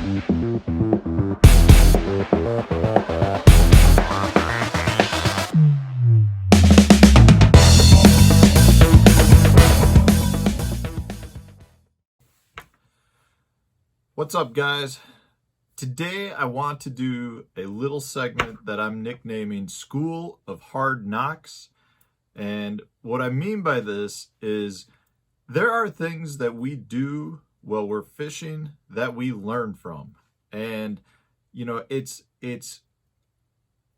What's up, guys? Today I want to do a little segment that I'm nicknaming School of Hard Knocks. And what I mean by this is there are things that we do while we're fishing that we learn from. And, you know, it's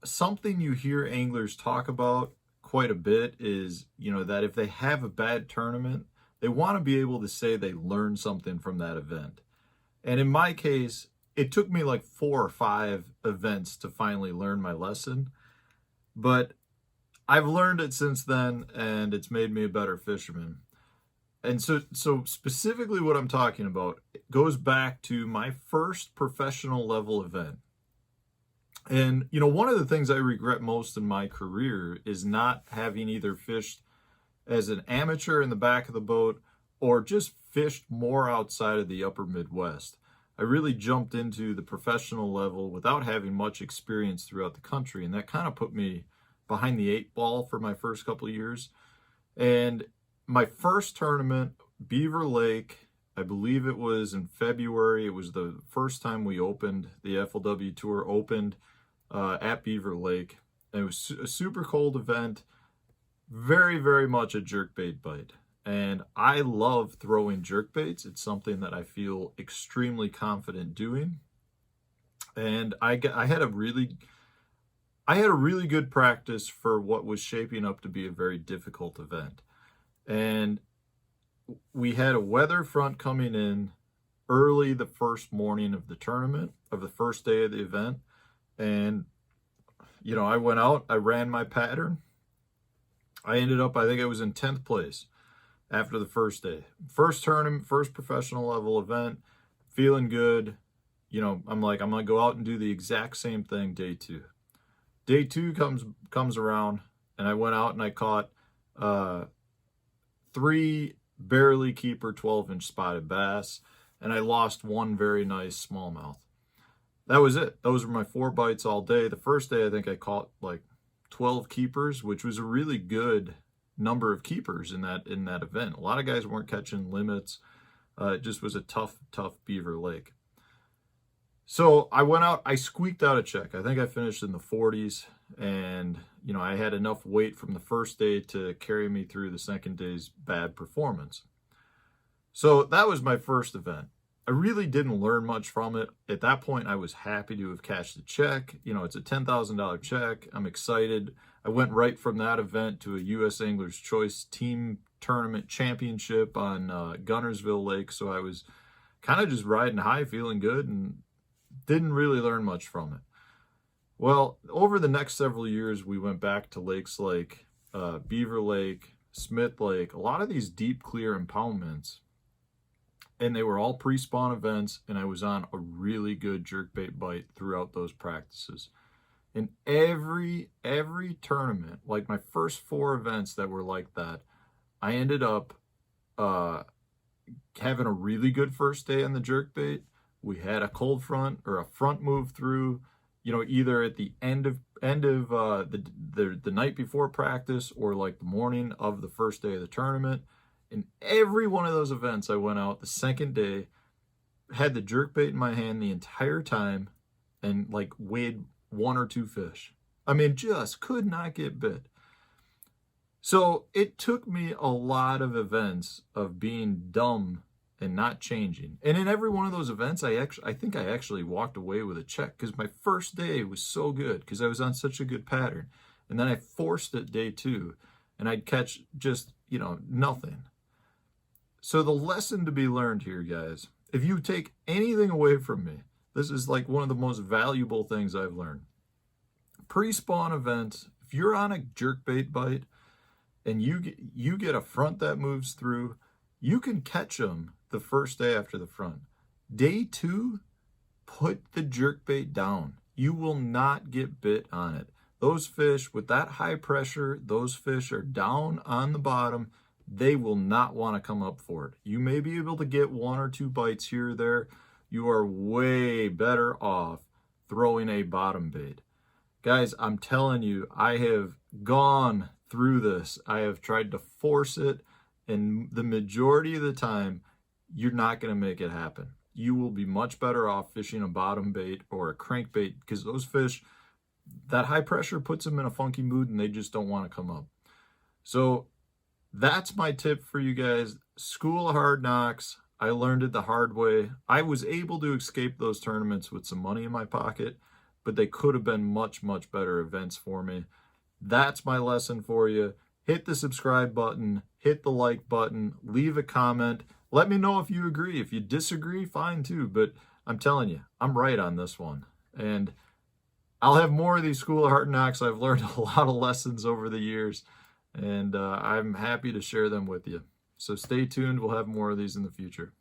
something you hear anglers talk about quite a bit is, you know, that if they have a bad tournament, they want to be able to say they learned something from that event. And in my case, it took me like 4 or 5 events to finally learn my lesson. But I've learned it since then, and it's made me a better fisherman. And so specifically what I'm talking about goes back to my first professional level event. And, you know, one of the things I regret most in my career is not having either fished as an amateur in the back of the boat or just fished more outside of the upper Midwest. I really jumped into the professional level without having much experience throughout the country, and that kind of put me behind the 8 ball for my first couple of years. And my first tournament, Beaver Lake, I believe it was in February. It was the first time we opened, the FLW Tour opened at Beaver Lake. And it was a super cold event, very, very much a jerkbait bite. And I love throwing jerkbaits. It's something that I feel extremely confident doing. And I had a really good practice for what was shaping up to be a very difficult event. And we had a weather front coming in early the first morning of the tournament, of the first day of the event. And, you know, I went out, I ran my pattern. I ended up, I think I was in 10th place. After the first day, first tournament, first professional level event, feeling good. You know, I'm like, I'm going to go out and do the exact same thing day 2. Day 2 comes around, and I went out and I caught 3 barely keeper 12-inch spotted bass, and I lost 1 very nice smallmouth. That was it. Those were my 4 bites all day. The first day, I think I caught like 12 keepers, which was a really good number of keepers in that event. A lot of guys weren't catching limits. It just was a tough Beaver Lake. So I went out, I squeaked out a check. I think I finished in the 40s, and you know, I had enough weight from the first day to carry me through the second day's bad performance. So that was my first event. I really didn't learn much from it. At that point, I was happy to have cashed the check. You know, it's a $10,000 check. I'm excited. I went right from that event to a U.S. Angler's Choice Team Tournament Championship on Gunnersville Lake. So I was kind of just riding high, feeling good, and didn't really learn much from it. Well, over the next several years, we went back to lakes like Beaver Lake, Smith Lake, a lot of these deep, clear impoundments. And they were all pre-spawn events, and I was on a really good jerkbait bite throughout those practices. In every tournament, like my first 4 events that were like that, I ended up having a really good first day on the jerkbait. We had a cold front or a front move through, you know, either at the end of the night before practice or like the morning of the first day of the tournament. In every one of those events, I went out the second day, had the jerkbait in my hand the entire time, and like weighed 1 or 2 fish. I mean, just could not get bit. So it took me a lot of events of being dumb and not changing. And in every one of those events, I think I actually walked away with a check because my first day was so good because I was on such a good pattern. And then I forced it day 2, and I'd catch just, you know, nothing. So the lesson to be learned here, guys, if you take anything away from me, this is like one of the most valuable things I've learned. Pre-spawn events, if you're on a jerkbait bite and you get a front that moves through, you can catch them the first day after the front. Day 2, put the jerkbait down. You will not get bit on it. Those fish, with that high pressure, those fish are down on the bottom. They will not want to come up for it. You may be able to get 1 or 2 bites here or there, you are way better off throwing a bottom bait. Guys, I'm telling you, I have gone through this. I have tried to force it, and the majority of the time, you're not going to make it happen. You will be much better off fishing a bottom bait or a crankbait, because those fish, that high pressure puts them in a funky mood and they just don't want to come up. So that's my tip for you guys. School of Hard Knocks. I learned it the hard way. I was able to escape those tournaments with some money in my pocket, but they could have been much, much better events for me. That's my lesson for you. Hit the subscribe button, hit the like button, leave a comment. Let me know if you agree. If you disagree, fine too. But I'm telling you, I'm right on this one. And I'll have more of these School of Hard Knocks. I've learned a lot of lessons over the years, and I'm happy to share them with you. So stay tuned. We'll have more of these in the future.